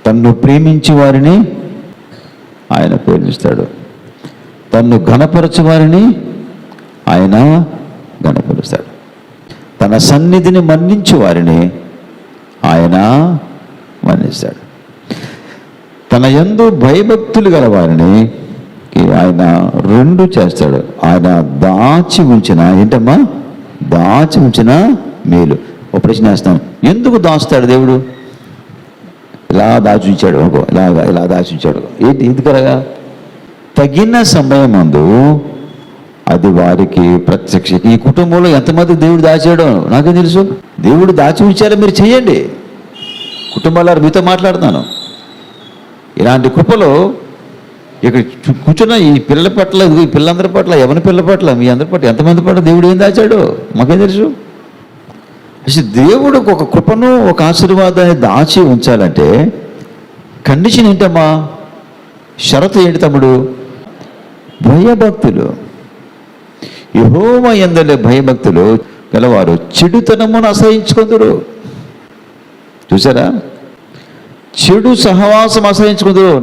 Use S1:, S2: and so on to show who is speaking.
S1: తన్ను ప్రేమించి వారిని ఆయన ప్రేమిస్తాడు, తన్ను ఘనపరచు వారిని ఆయన ఘనపరుస్తాడు, తన సన్నిధిని మన్నించు వారిని ఆయన మన్నిస్తాడు, తన యందు భయభక్తులు గల వారిని ఆయన రెండు చేస్తాడు. ఆయన దాచి ఉంచిన ఏంటమ్మా, దాచి ఉంచిన మేలు. ఒక ప్రశ్న వేస్తాను, ఎందుకు దాస్తాడు దేవుడు? ఇలా దాచి ఉంచాడు, ఇలా దాచి ఉంచాడు. ఏంటి ఎందుకనగా తగిన సమయం అందు అది వారికి ప్రత్యక్ష. ఈ కుటుంబంలో ఎంతమంది దేవుడు దాచాడో నాకేం తెలుసు. దేవుడు దాచి ఉంచారో మీరు చెయ్యండి. కుటుంబాల మీతో మాట్లాడుతున్నాను. ఇలాంటి కృపలో ఇక్కడ కూర్చున్న ఈ పిల్లల పట్ల, ఈ పిల్లలందరి పట్ల, ఎవరి పిల్లల పట్ల, మీ అందరి పట్ల, ఎంతమంది పట్ల దేవుడు ఏం దాచాడో మాకేం తెలుసు. అసలు దేవుడు ఒక కృపను, ఒక ఆశీర్వాదాన్ని దాచి ఉంచాలంటే కండిషన్ ఏంటమ్మా, షరతు ఏంటి తమ్ముడు? భయభక్తులు. యెహోవా యందలి భయభక్తులు గలవారు చెడుతనమును అసహించుకుందురు. చూసారా, చెడు సహవాసం అసహించుకుందురు.